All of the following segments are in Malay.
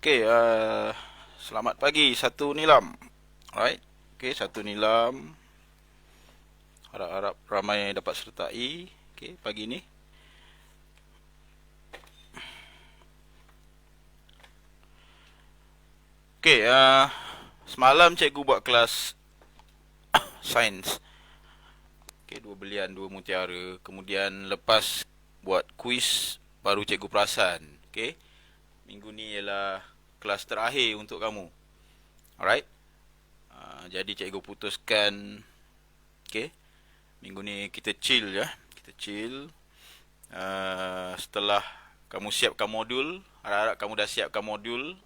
Okey, selamat pagi Satu Nilam. Alright. Okey, Satu Nilam. Harap-harap ramai dapat sertai okey pagi ni. Okey, semalam cikgu buat kelas sains. Okey, dua belian, dua mutiara. Kemudian lepas buat kuis baru cikgu perasan. Okey. Minggu ni ialah kelas terakhir untuk kamu. Alright. Jadi cikgu putuskan okey, minggu ni kita chill ya. Kita chill. Setelah kamu siapkan modul, harap-harap kamu dah siapkan modul.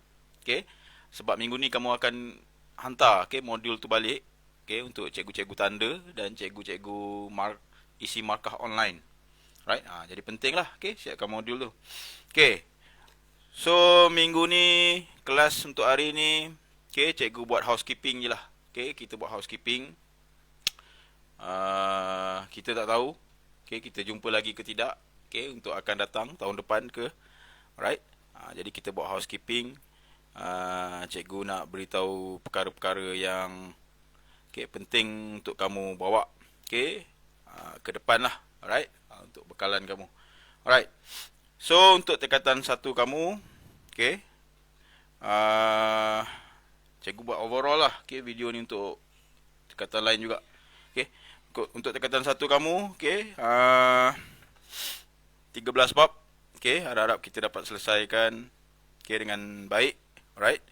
Okey. Sebab minggu ni kamu akan hantar okey modul tu balik okey untuk cikgu-cikgu tanda dan cikgu-cikgu isi markah online. Right? Jadi penting lah okey siapkan modul tu. Okey. So minggu ni kelas untuk hari ni okey cikgu buat housekeeping je lah. Okey, kita buat housekeeping. Kita tak tahu okey kita jumpa lagi ke tidak okey untuk akan datang tahun depan ke. Alright. Jadi kita buat housekeeping. Cikgu nak beritahu perkara-perkara yang okey penting untuk kamu bawa okey ke depan lah. Alright. Untuk bekalan kamu. Alright. So untuk tingkatan 1 kamu okey cikgu buat overall lah okey video ni untuk tingkatan lain juga. Okey. Untuk tingkatan 1 kamu okey 13 bab okey harap-harap kita dapat selesaikan okey dengan baik. Alright.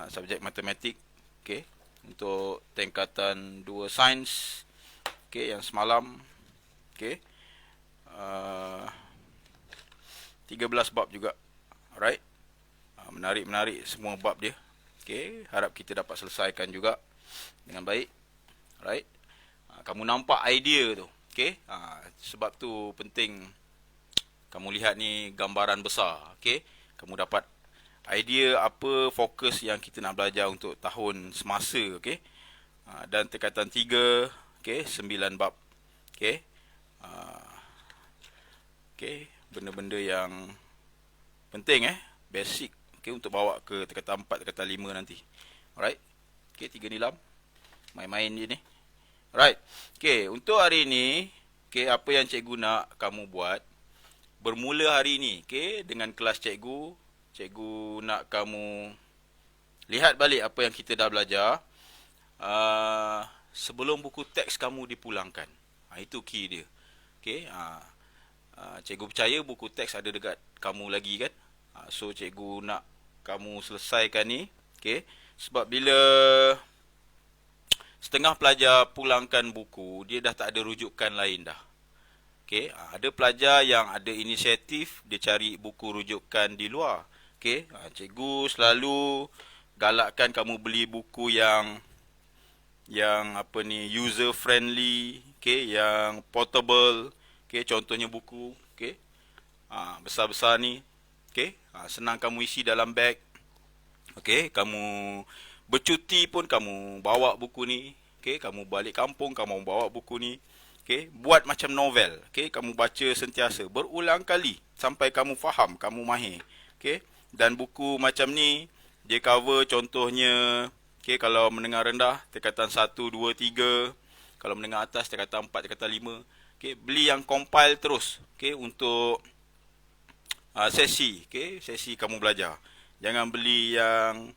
Subjek matematik okey untuk tingkatan 2 sains okey yang semalam okey 13 bab juga. Alright. Menarik-menarik semua bab dia. Okey, harap kita dapat selesaikan juga dengan baik. Alright. Kamu nampak idea tu. Okey. Sebab tu penting kamu lihat ni gambaran besar. Okey. Kamu dapat idea apa fokus yang kita nak belajar untuk tahun semasa. Okey. Dan tingkatan 3 okey 9 bab. Okey. Okey, benda-benda yang penting basic okey untuk bawa ke tingkatan 4, tingkatan 5 nanti. Alright. Okey, 3 nilam. Main-main je ni. Alright. Okey, untuk hari ni okey apa yang cikgu nak kamu buat bermula hari ni okey dengan kelas cikgu. Cikgu nak kamu lihat balik apa yang kita dah belajar sebelum buku teks kamu dipulangkan. Itu key dia. Okey. Cikgu percaya buku teks ada dekat kamu lagi kan. So cikgu nak kamu selesaikan ni okey sebab bila setengah pelajar pulangkan buku dia dah tak ada rujukan lain dah. Okey, ada pelajar yang ada inisiatif dia cari buku rujukan di luar. Okey, cikgu selalu galakkan kamu beli buku yang apa ni user friendly, okey, yang portable. Okey, contohnya buku okey besar-besar ni okey senang kamu isi dalam beg. Okey, kamu bercuti pun kamu bawa buku ni. Okey, kamu balik kampung kamu bawa buku ni. Okey, buat macam novel. Okey, kamu baca sentiasa berulang kali sampai kamu faham, kamu mahir. Okey, dan buku macam ni dia cover contohnya okey kalau menengah rendah tingkatan 1 2 3, kalau menengah atas tingkatan 4 tingkatan 5. Okey, beli yang compile terus okey untuk sesi sesi kamu belajar. Jangan beli yang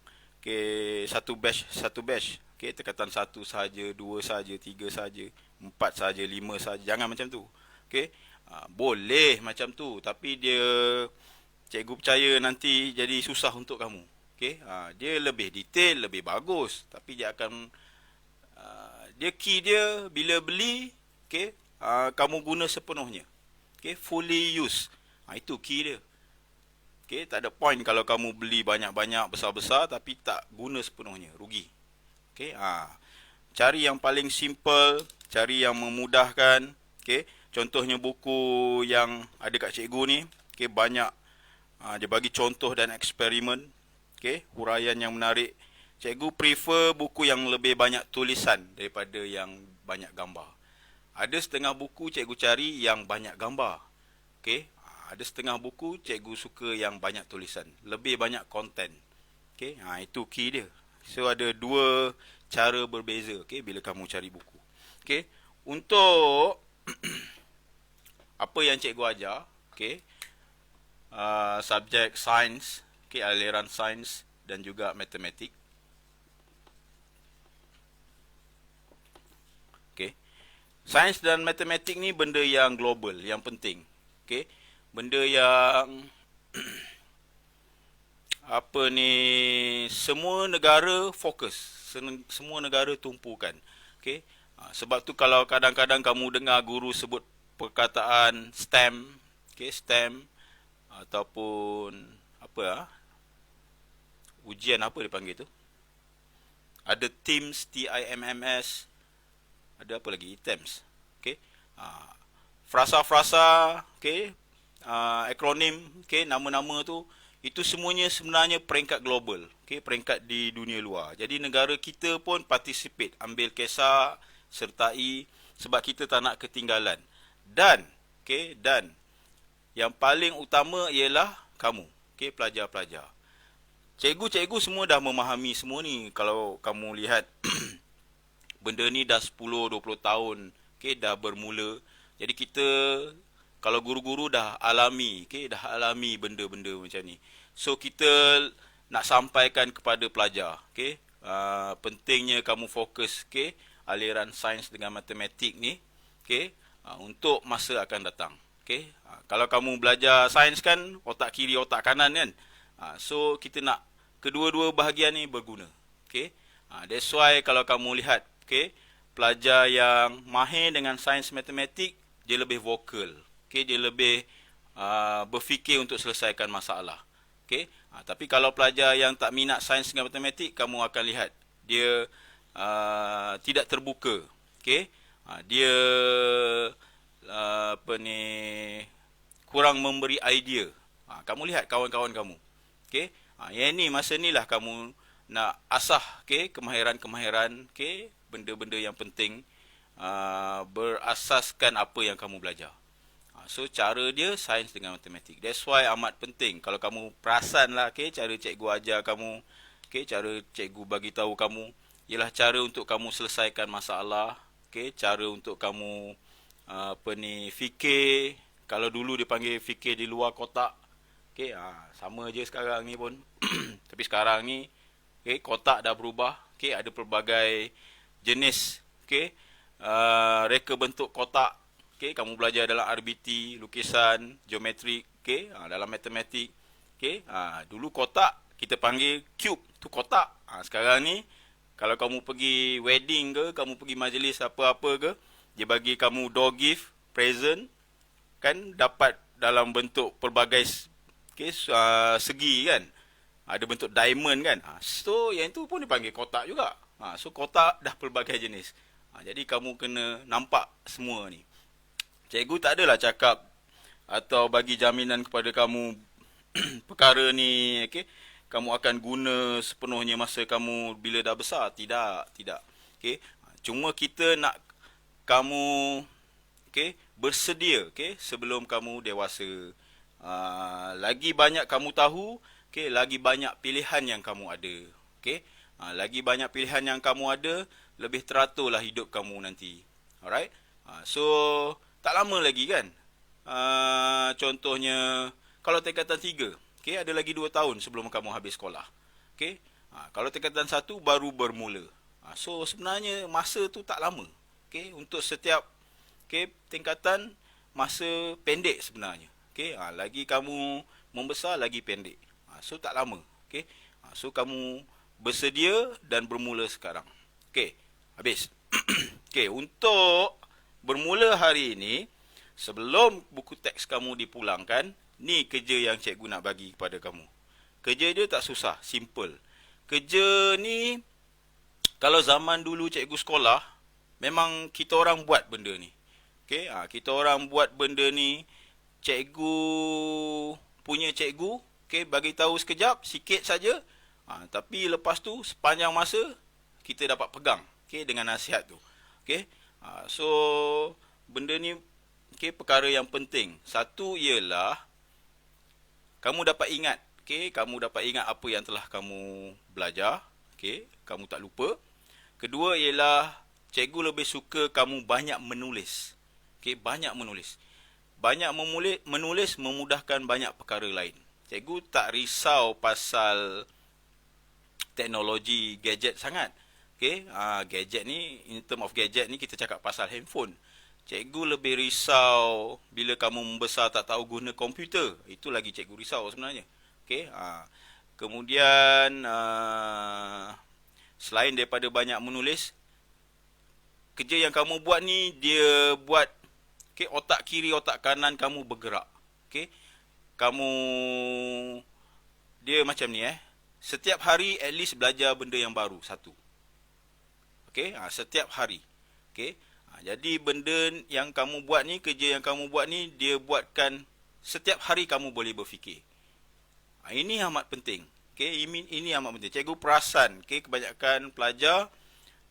satu batch okey tingkatan 1 saja, 2 saja, 3 saja, 4 saja, 5 saja. Jangan macam tu. Okey. Boleh macam tu tapi dia cikgu percaya nanti jadi susah untuk kamu. Okey. Dia lebih detail, lebih bagus tapi dia akan dia key dia bila beli okey kamu guna sepenuhnya. Okey, fully use. Itu key dia. Okey, tak ada point kalau kamu beli banyak-banyak besar-besar tapi tak guna sepenuhnya, rugi. Okey, cari yang paling simple, cari yang memudahkan. Okey, contohnya buku yang ada kat cikgu ni, okey banyak dia bagi contoh dan eksperimen. Okey, huraian yang menarik. Cikgu prefer buku yang lebih banyak tulisan daripada yang banyak gambar. Ada setengah buku cikgu cari yang banyak gambar. Okey. ada setengah buku cikgu suka yang banyak tulisan, lebih banyak konten. Okey, itu key dia. So ada dua cara berbeza, okey, bila kamu cari buku. Okey, untuk apa yang cikgu ajar, okey, subjek sains, okey, aliran sains dan juga matematik. Okey. Sains dan matematik ni benda yang global, yang penting. Okey. Benda yang apa ni, semua negara fokus, semua negara tumpukan. Okey. Sebab tu kalau kadang-kadang kamu dengar guru sebut perkataan STEM, okey, STEM ataupun apa ujian apa dipanggil tu? Ada TIMS, TIMMS, ada apa lagi? TEMS. Okey. Frasa-frasa, okey, akronim, okey, nama-nama tu, itu semuanya sebenarnya peringkat global, okey, peringkat di dunia luar. Jadi negara kita pun participate, ambil kisah, sertai, sebab kita tak nak ketinggalan. Dan, okey, dan yang paling utama ialah kamu, okey, pelajar-pelajar. Cikgu-cikgu semua dah memahami semua ni. Kalau kamu lihat benda ni dah 10-20 tahun, okey, dah bermula. Jadi kita, kalau guru-guru dah alami, okey, dah alami benda-benda macam ni. So kita nak sampaikan kepada pelajar, okey, pentingnya kamu fokus, okey, aliran sains dengan matematik ni, okey, untuk masa akan datang. Okey, kalau kamu belajar sains kan, otak kiri, otak kanan kan. So kita nak kedua-dua bahagian ni berguna. Okey, that's why kalau kamu lihat, okey, pelajar yang mahir dengan sains matematik, dia lebih vokal. Okey, dia lebih berfikir untuk selesaikan masalah. Okey, tapi kalau pelajar yang tak minat sains dengan matematik, kamu akan lihat dia tidak terbuka. Okey, dia apa ni, kurang memberi idea. Kamu lihat kawan-kawan kamu. Okey, yang ni masa ni lah kamu nak asah, okey, kemahiran-kemahiran, okey, benda-benda yang penting, berasaskan apa yang kamu belajar. So cara dia sains dengan matematik. That's why amat penting. Kalau kamu perasan lah, okey, cara cikgu ajar kamu, okey, cara cikgu bagi tahu kamu, ialah cara untuk kamu selesaikan masalah, okey, cara untuk kamu apa ni, fikir. Kalau dulu dipanggil fikir di luar kotak, okey, sama je sekarang ni pun. Tapi sekarang ni, okey, kotak dah berubah, okey, ada pelbagai jenis, okey, reka bentuk kotak. Okey, kamu belajar dalam RBT, lukisan, geometrik, okey, dalam matematik, okey. Dulu kotak kita panggil cube, tu kotak. Sekarang ni kalau kamu pergi wedding ke, kamu pergi majlis apa-apa ke, dia bagi kamu door gift, present, kan, dapat dalam bentuk pelbagai, okay, segi kan. Ada bentuk diamond kan. So yang itu pun dipanggil kotak juga. So kotak dah pelbagai jenis. Jadi kamu kena nampak semua ni. Cikgu tak adalah cakap atau bagi jaminan kepada kamu perkara ni, okay, kamu akan guna sepenuhnya masa kamu bila dah besar. Tidak, tidak. Okay. Cuma kita nak kamu, okay, bersedia, okay, sebelum kamu dewasa. Lagi banyak kamu tahu, okay, lagi banyak pilihan yang kamu ada. Okay. Lagi banyak pilihan yang kamu ada, lebih teraturlah hidup kamu nanti. Alright. So tak lama lagi kan. Contohnya kalau tingkatan 3, okay, ada lagi 2 tahun sebelum kamu habis sekolah. Okay. Kalau tingkatan 1 baru bermula. So sebenarnya masa tu tak lama. Okay, untuk setiap, okay, tingkatan masa pendek sebenarnya. Okay, lagi kamu membesar lagi pendek. So tak lama. Okay, so kamu bersedia dan bermula sekarang. Okay, habis. Okay, untuk bermula hari ini, sebelum buku teks kamu dipulangkan, ni kerja yang cikgu nak bagi kepada kamu. Kerja dia tak susah, simple. Kerja ni, kalau zaman dulu cikgu sekolah, memang kita orang buat benda ni. Okay, kita orang buat benda ni, cikgu punya cikgu, okay, bagi tahu sekejap, sikit saja. Tapi lepas tu, sepanjang masa, kita dapat pegang, okay, dengan nasihat tu. Okay, so benda ni, okay, perkara yang penting. Satu ialah kamu dapat ingat, kamu dapat ingat apa yang telah kamu belajar, kamu tak lupa. Kedua ialah cikgu lebih suka kamu banyak menulis. Banyak menulis. Banyak menulis memudahkan banyak perkara lain. Cikgu tak risau pasal teknologi gadget sangat. Gadget ni, in term of gadget ni kita cakap pasal handphone. Cikgu lebih risau bila kamu membesar tak tahu guna komputer. Itu lagi cikgu risau sebenarnya. Kemudian selain daripada banyak menulis, kerja yang kamu buat ni dia buat otak kiri otak kanan kamu bergerak. Kamu dia macam ni setiap hari at least belajar benda yang baru satu. Setiap hari. Jadi benda yang kamu buat ni, kerja yang kamu buat ni, dia buatkan setiap hari kamu boleh berfikir. Ini amat penting. Ini amat penting. Cikgu perasan, kebanyakan pelajar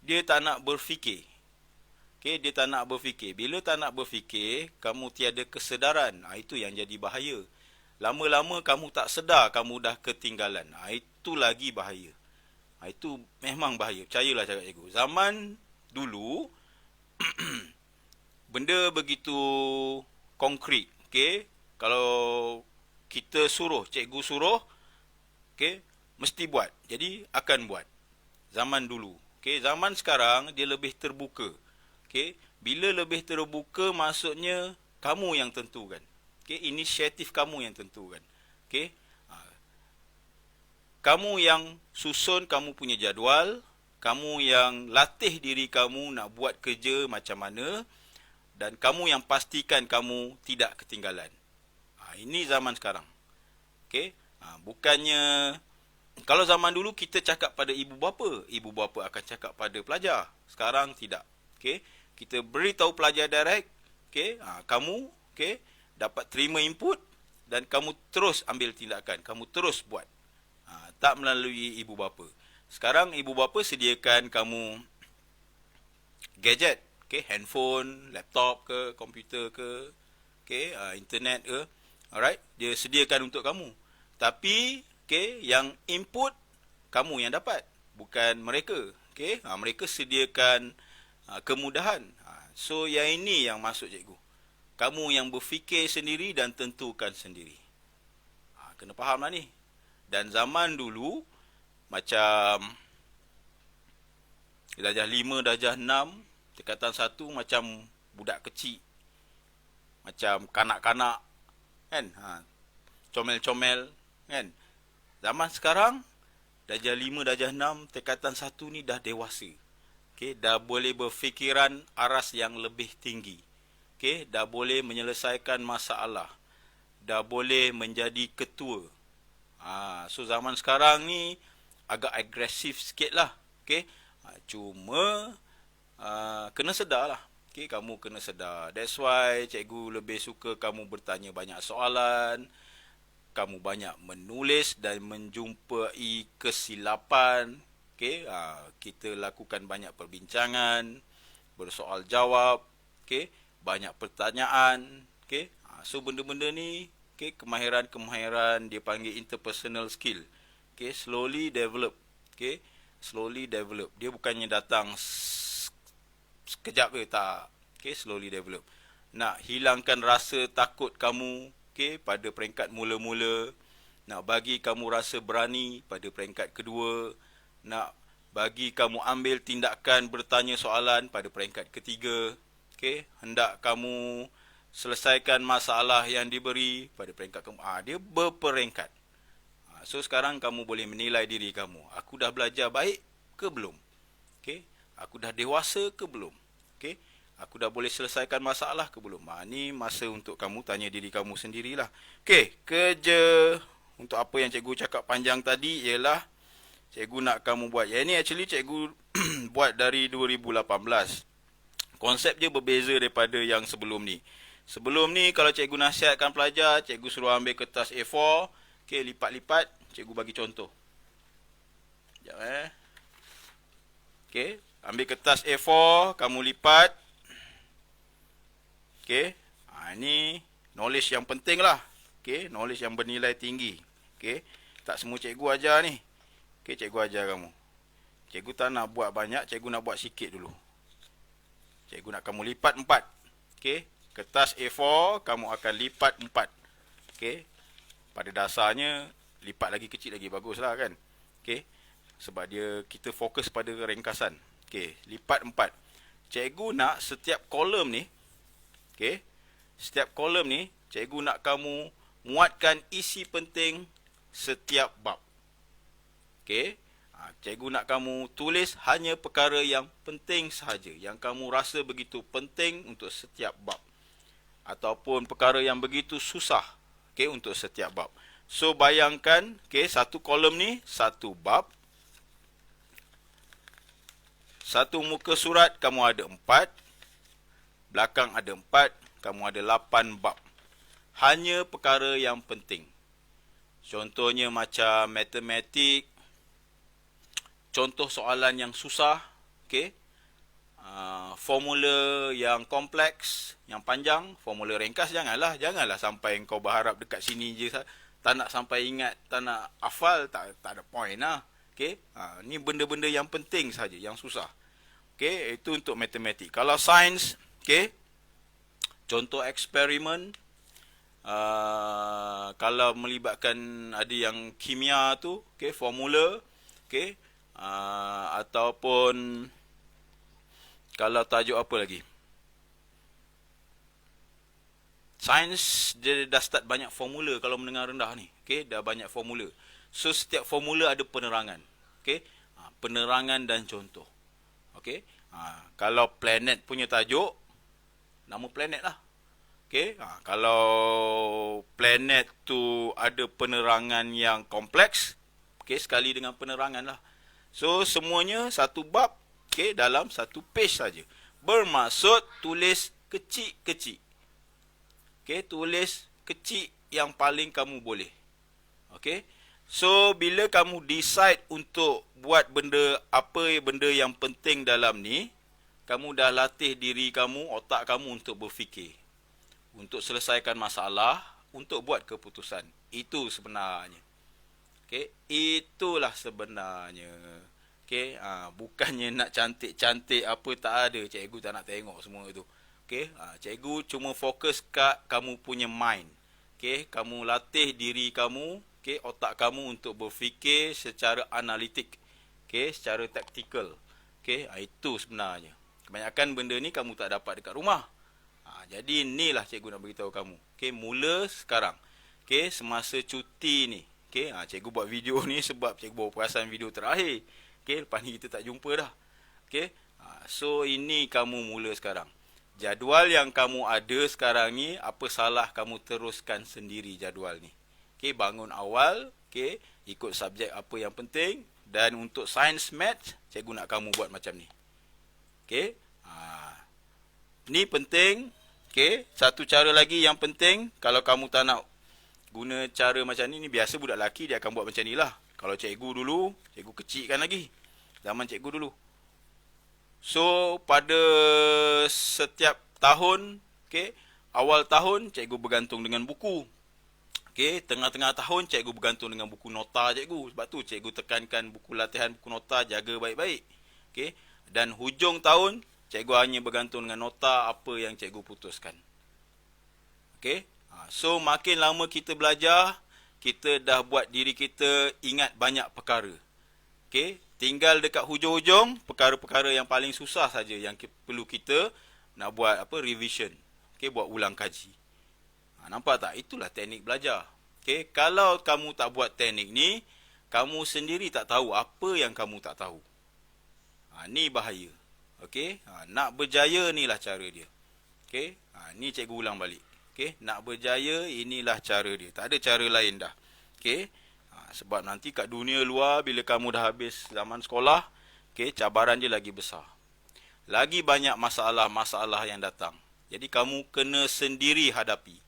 dia tak nak berfikir. Dia tak nak berfikir. Bila tak nak berfikir, kamu tiada kesedaran. Itu yang jadi bahaya. Lama-lama kamu tak sedar kamu dah ketinggalan. Itu lagi bahaya. Itu memang bahaya. Percayalah cakap cikgu. Zaman dulu, benda begitu konkret. Kalau kita suruh, cikgu suruh, mesti buat. Jadi akan buat. Zaman dulu. Zaman sekarang dia lebih terbuka. Bila lebih terbuka maksudnya kamu yang tentukan. Inisiatif kamu yang tentukan. Kamu yang susun kamu punya jadual, kamu yang latih diri kamu nak buat kerja macam mana, dan kamu yang pastikan kamu tidak ketinggalan. Ini zaman sekarang. Bukannya kalau zaman dulu kita cakap pada ibu bapa akan cakap pada pelajar. Sekarang tidak. Kita beritahu pelajar direct, kamu dapat terima input dan kamu terus ambil tindakan, kamu terus buat. Tak melalui ibu bapa. Sekarang ibu bapa sediakan kamu gadget, handphone, laptop ke, komputer ke, internet ke. Alright, dia sediakan untuk kamu. Tapi yang input kamu yang dapat, bukan mereka. Mereka sediakan kemudahan. So yang ini yang maksud cikgu. Kamu yang berfikir sendiri dan tentukan sendiri. Kena faham lah ni. Dan zaman dulu, macam darjah 5, darjah 6, tingkatan 1 macam budak kecil. Macam kanak-kanak. Kan? Comel-comel. Kan? Zaman sekarang, darjah 5, darjah 6, tingkatan 1 ni dah dewasa. Dah boleh berfikiran aras yang lebih tinggi. Dah boleh menyelesaikan masalah. Dah boleh menjadi ketua. So zaman sekarang ni agak agresif sikit lah. Cuma kena sedar lah. Kamu kena sedar. That's why cikgu lebih suka kamu bertanya banyak soalan, kamu banyak menulis dan menjumpai kesilapan. Kita lakukan banyak perbincangan, bersoal jawab, banyak pertanyaan. So benda-benda ni, kemahiran-kemahiran dia panggil interpersonal skill. Slowly develop. Slowly develop. Dia bukannya datang sekejap ke, tak. Slowly develop. Nak hilangkan rasa takut kamu pada peringkat mula-mula, nak bagi kamu rasa berani pada peringkat kedua, nak bagi kamu ambil tindakan bertanya soalan pada peringkat ketiga. Hendak kamu selesaikan masalah yang diberi pada peringkat kamu. Dia berperingkat. So sekarang kamu boleh menilai diri kamu. Aku dah belajar baik ke belum? Aku dah dewasa ke belum? Aku dah boleh selesaikan masalah ke belum? Ni masa untuk kamu tanya diri kamu sendirilah. Kerja untuk apa yang cikgu cakap panjang tadi ialah cikgu nak kamu buat. Yang ni actually cikgu buat dari 2018. Konsep dia berbeza daripada yang sebelum ni. Sebelum ni kalau cikgu nasihatkan pelajar, cikgu suruh ambil kertas A4, lipat-lipat, cikgu bagi contoh. Sekejap ambil kertas A4, kamu lipat. Ini knowledge yang penting lah. okey, knowledge yang bernilai tinggi. Okey, tak semua cikgu ajar ni. Okey, cikgu ajar kamu. Cikgu tak nak buat banyak, cikgu nak buat sikit dulu. Cikgu nak kamu lipat 4. Okey, kertas A4 kamu akan lipat 4. Okey, pada dasarnya lipat lagi kecil lagi baguslah kan. Okey, sebab kita fokus pada ringkasan. Okey, lipat 4. Cikgu nak setiap kolom ni, okey, setiap kolom ni cikgu nak kamu muatkan isi penting setiap bab. Okey, cikgu nak kamu tulis hanya perkara yang penting sahaja, yang kamu rasa begitu penting untuk setiap bab, ataupun perkara yang begitu susah, okey, untuk setiap bab. So bayangkan, okey, satu kolom ni satu bab. Satu muka surat kamu ada 4, belakang ada 4, kamu ada 8 bab. Hanya perkara yang penting. Contohnya macam matematik, contoh soalan yang susah, okey. Formula yang kompleks, yang panjang, formula ringkas janganlah sampai kau berharap dekat sini je, tak nak sampai ingat, tak nak hafal, tak ada point lah. Okey, ni benda-benda yang penting saja, yang susah. Okey, itu untuk matematik. Kalau sains, okey, contoh eksperimen, kalau melibatkan ada yang kimia tu, okey, formula, okey, ataupun kalau tajuk apa lagi, sains dia dah start banyak formula. Kalau menengah rendah ni, okey, dah banyak formula. So setiap formula ada penerangan, okey, penerangan dan contoh. Okey, kalau planet punya tajuk, nama planet lah. Okey, kalau planet tu ada penerangan yang kompleks, okey, sekali dengan penerangan lah. So semuanya satu bab, okey, dalam satu page saja. Bermaksud tulis kecil-kecil. Okey, tulis kecil yang paling kamu boleh. Okey. So bila kamu decide untuk buat benda yang penting dalam ni, kamu dah latih diri kamu, otak kamu untuk berfikir, untuk selesaikan masalah, untuk buat keputusan. Itu sebenarnya. Okey, itulah sebenarnya. Okey, bukannya nak cantik-cantik apa, tak ada. Cikgu tak nak tengok semua itu. Okey, cikgu cuma fokus kat kamu punya mind. Okey, kamu latih diri kamu, okey, otak kamu untuk berfikir secara analitik, okey, secara taktikal. Okey, itu sebenarnya. Kebanyakan benda ni kamu tak dapat dekat rumah. Jadi inilah cikgu nak beritahu kamu. Okey, mula sekarang. Okey, semasa cuti ni. Okey, cikgu buat video ni sebab cikgu baru perasan video terakhir. Okey, lepas ni kita tak jumpa dah. Okey, so ini kamu mula sekarang. Jadual yang kamu ada sekarang ni, apa salah kamu teruskan sendiri jadual ni. Okey, bangun awal, okey, ikut subjek apa yang penting, dan untuk sains math, cikgu nak kamu buat macam ni. Okey, ni penting. Okey, satu cara lagi yang penting, kalau kamu tak nak guna cara macam ni biasa budak lelaki dia akan buat macam ni lah. Kalau cikgu dulu, cikgu kecil kan lagi, zaman cikgu dulu. So, pada setiap tahun, okey, awal tahun, cikgu bergantung dengan buku. Okey, tengah-tengah tahun, cikgu bergantung dengan buku nota cikgu. Sebab tu, cikgu tekankan buku latihan, buku nota, jaga baik-baik. Okey, dan hujung tahun, cikgu hanya bergantung dengan nota apa yang cikgu putuskan. Okey, so makin lama kita belajar, kita dah buat diri kita ingat banyak perkara. Okey, tinggal dekat hujung-hujung, perkara-perkara yang paling susah saja yang perlu kita nak buat revision. Okey, buat ulang kaji. Nampak tak? Itulah teknik belajar. Okey, kalau kamu tak buat teknik ni, kamu sendiri tak tahu apa yang kamu tak tahu. Ni bahaya. Okey, nak berjaya inilah cara dia. Okey, ni cikgu ulang balik. Okey, nak berjaya inilah cara dia. Tak ada cara lain dah. Okey, sebab nanti kat dunia luar, bila kamu dah habis zaman sekolah, okey, cabaran dia lagi besar. Lagi banyak masalah-masalah yang datang. Jadi kamu kena sendiri hadapi.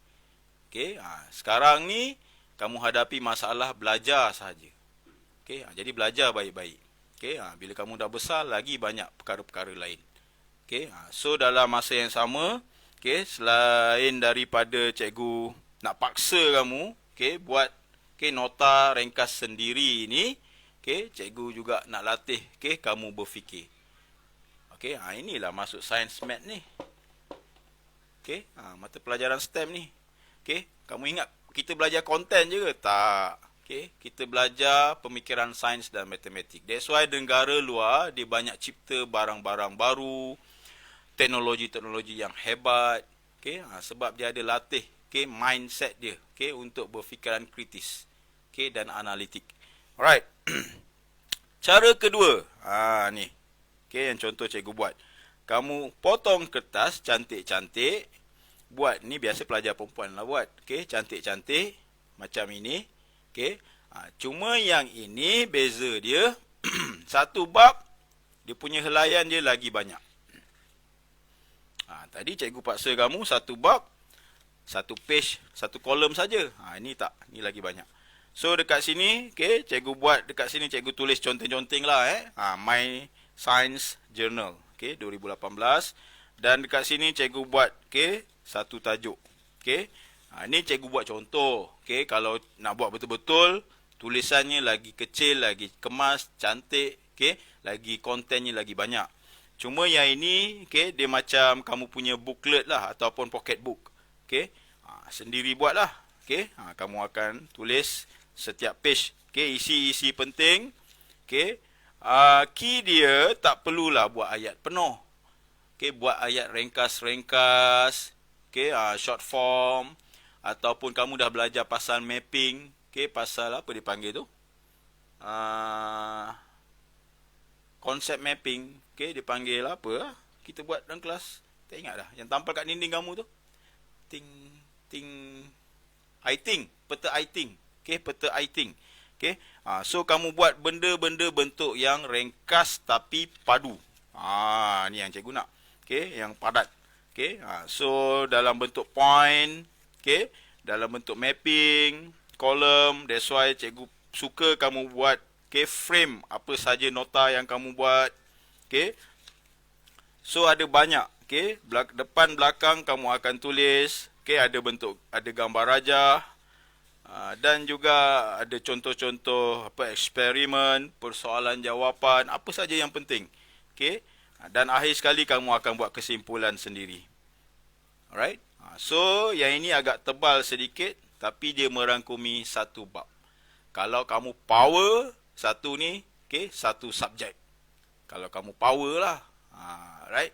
Okey, sekarang ni kamu hadapi masalah belajar sahaja. Okey, jadi belajar baik-baik. Okey, bila kamu dah besar, lagi banyak perkara-perkara lain. Okey, so dalam masa yang sama, okey, selain daripada cikgu nak paksa kamu, okey, buat nota ringkas sendiri ni, okey, cikgu juga nak latih kamu berfikir. Okey, inilah masuk sains mat ni. Okey, mata pelajaran STEM ni. Okey, kamu ingat kita belajar konten je ke? Tak. Okey, kita belajar pemikiran sains dan matematik. That's why negara luar dia banyak cipta barang-barang baru, teknologi-teknologi yang hebat. Okey, sebab dia ada latih mindset dia, untuk berfikiran kritis, dan analitik. Alright. Cara kedua, ni. Yang contoh cikgu buat. Kamu potong kertas cantik-cantik. Buat ni biasa pelajar perempuan lah buat. Cantik-cantik macam ini. Cuma yang ini beza dia satu bab dia punya helaian dia lagi banyak. Tadi cikgu paksa kamu satu bab, satu page, satu kolom saja. Ini tak, ni lagi banyak. So dekat sini, cikgu buat dekat sini cikgu tulis conteng-conteng lah My Science Journal, 2018. Dan dekat sini cikgu buat satu tajuk. Ini cikgu buat contoh. Kalau nak buat betul-betul, tulisannya lagi kecil, lagi kemas, cantik, lagi kontennya lagi banyak. Cuma yang ini, dia macam kamu punya booklet lah ataupun pocket book. Sendiri buat lah. Kamu akan tulis setiap page. Isi-isi penting. Key dia tak perlulah buat ayat penuh. Buat ayat ringkas-ringkas. Short form. Ataupun kamu dah belajar pasal mapping. Pasal apa dipanggil tu? Konsep mapping. Dipanggil apa? Kita buat dalam kelas. Tak ingat dah. Yang tampal kat dinding kamu tu. Peta Iting. Peta Iting. So kamu buat benda-benda bentuk yang ringkas tapi padu. Ni yang cikgu nak. Yang padat. So dalam bentuk point, dalam bentuk mapping, kolom. That's why cikgu suka kamu buat frame apa saja nota yang kamu buat. So ada banyak. Depan belakang kamu akan tulis. Ada bentuk, ada gambar rajah. Dan juga ada contoh-contoh eksperimen, persoalan jawapan, apa saja yang penting. Dan akhir sekali kamu akan buat kesimpulan sendiri. Alright. So yang ini agak tebal sedikit, tapi dia merangkumi satu bab. Kalau kamu power satu ni, satu subjek. Kalau kamu power lah. Right.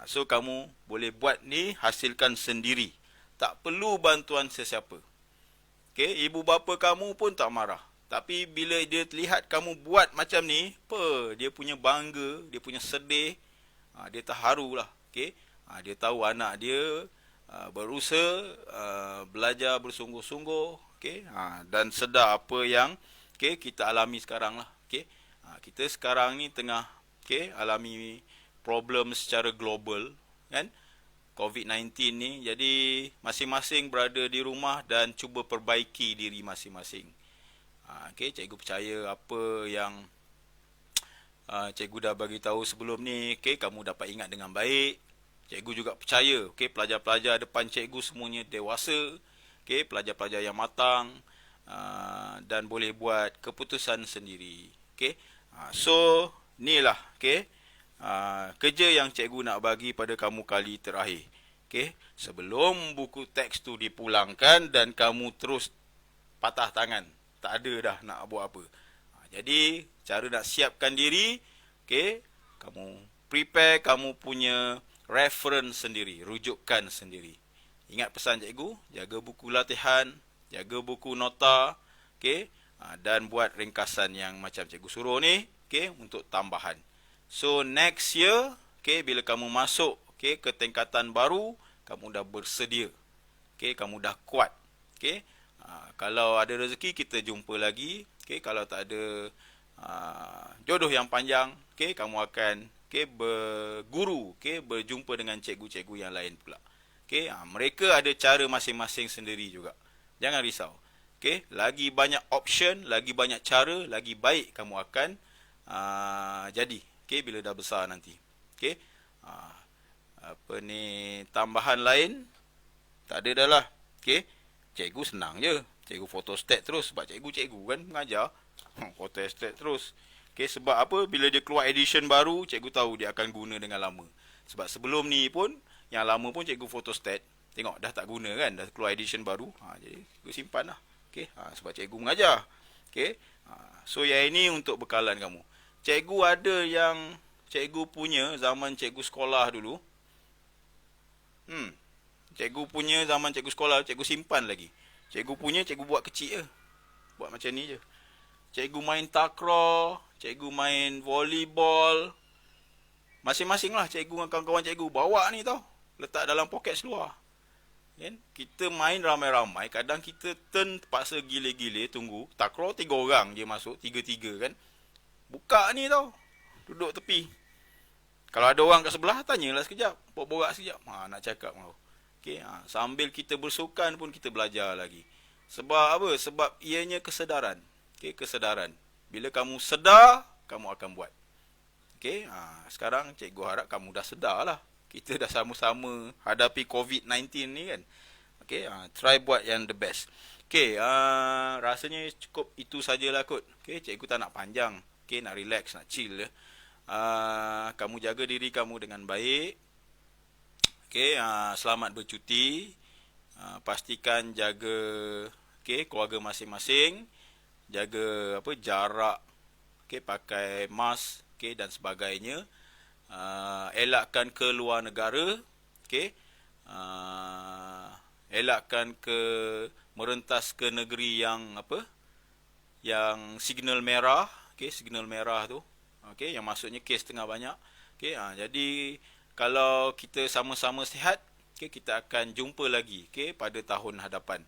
So kamu boleh buat ni, hasilkan sendiri. Tak perlu bantuan sesiapa. Ibu bapa kamu pun tak marah. Tapi bila dia lihat kamu buat macam ni, dia punya bangga, dia punya sedih, dia terharu lah. Dia tahu anak dia berusaha belajar bersungguh-sungguh, dan sedar apa yang kita alami sekarang lah. Kita sekarang ni tengah alami problem secara global, kan? COVID-19 ni, jadi masing-masing berada di rumah dan cuba perbaiki diri masing-masing. Cikgu percaya apa yang cikgu dah bagi tahu sebelum ni, kamu dapat ingat dengan baik. Cikgu juga percaya, pelajar-pelajar depan cikgu semuanya dewasa, pelajar-pelajar yang matang, dan boleh buat keputusan sendiri. So, inilah, kerja yang cikgu nak bagi pada kamu kali terakhir. Sebelum buku teks tu dipulangkan dan kamu terus patah tangan, tak ada dah nak buat apa. Jadi cara nak siapkan diri, kamu prepare kamu punya reference sendiri, rujukan sendiri. Ingat pesan cikgu, jaga buku latihan, jaga buku nota, dan buat ringkasan yang macam cikgu suruh ni, untuk tambahan. So next year, bila kamu masuk ke tingkatan baru, kamu dah bersedia. Kamu dah kuat. Kalau ada rezeki kita jumpa lagi. Kalau tak ada jodoh yang panjang, kamu akan berguru, berjumpa dengan cikgu-cikgu yang lain pula. Mereka ada cara masing-masing sendiri juga. Jangan risau. Lagi banyak option, lagi banyak cara, lagi baik kamu akan jadi. Bila dah besar nanti. Apa ni tambahan lain? Tak ada dah lah. Cikgu senang je. Cikgu photostat terus sebab cikgu kan mengajar. Photostat terus. Okay, sebab apa? Bila dia keluar edition baru, cikgu tahu dia akan guna dengan lama. Sebab sebelum ni pun, yang lama pun cikgu photostat. Tengok, dah tak guna kan? Dah keluar edition baru. Jadi, cikgu simpan lah. Okay, sebab cikgu mengajar. Okay, so yang ini untuk bekalan kamu. Cikgu ada yang cikgu punya zaman cikgu sekolah dulu. Cikgu punya zaman cikgu sekolah, cikgu simpan lagi. Cikgu punya, cikgu buat kecil je. Buat macam ni je. Cikgu main takraw, cikgu main volleyball. Masing-masing lah cikgu dengan kawan-kawan cikgu. Bawa ni tau. Letak dalam poket seluar. Kan? Kita main ramai-ramai. Kadang kita turn terpaksa gila-gila tunggu. Takraw 3 orang je masuk. 3-3 kan. Buka ni tau. Duduk tepi. Kalau ada orang kat sebelah, tanyalah sekejap. Borak sekejap. Nak cakap kau. Okay, sambil kita bersukan pun kita belajar lagi. Sebab apa? Sebab ianya kesedaran. Okay, kesedaran. Bila kamu sedar, kamu akan buat. Okay, sekarang cikgu harap kamu dah sedar lah. Kita dah sama-sama hadapi COVID-19 ni kan. Okay, try buat yang the best. Okay, rasanya cukup itu sajalah kot. Okay, cikgu tak nak panjang. Okay, nak relax, nak chill. Kamu jaga diri kamu dengan baik. Okay, selamat bercuti. Pastikan jaga keluarga masing-masing. Jaga jarak. Pakai mask dan sebagainya. Elakkan ke luar negara. Elakkan merentas ke negeri yang yang signal merah. Signal merah tu. Yang maksudnya kes tengah banyak. Jadi kalau kita sama-sama sihat, kita akan jumpa lagi pada tahun hadapan.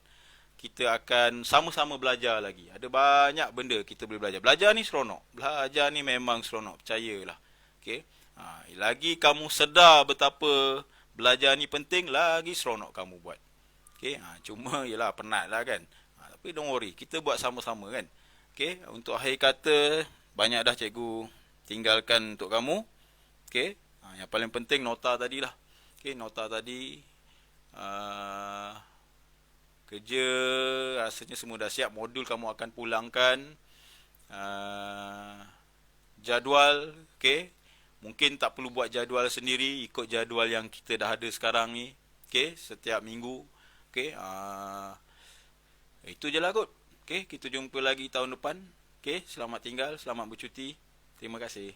Kita akan sama-sama belajar lagi. Ada banyak benda kita boleh belajar. Belajar ni seronok. Belajar ni memang seronok. Percayalah. Lagi kamu sedar betapa belajar ni penting, lagi seronok kamu buat. Cuma yelah penat lah kan. Tapi don't worry. Kita buat sama-sama kan. Untuk akhir kata, banyak dah cikgu tinggalkan untuk kamu. Yang paling penting nota tadi lah. Nota tadi. Kerja rasanya semua dah siap. Modul kamu akan pulangkan. Jadual. Mungkin tak perlu buat jadual sendiri. Ikut jadual yang kita dah ada sekarang ni. Setiap minggu. Itu je lah kot. Kita jumpa lagi tahun depan. Selamat tinggal. Selamat bercuti. Terima kasih.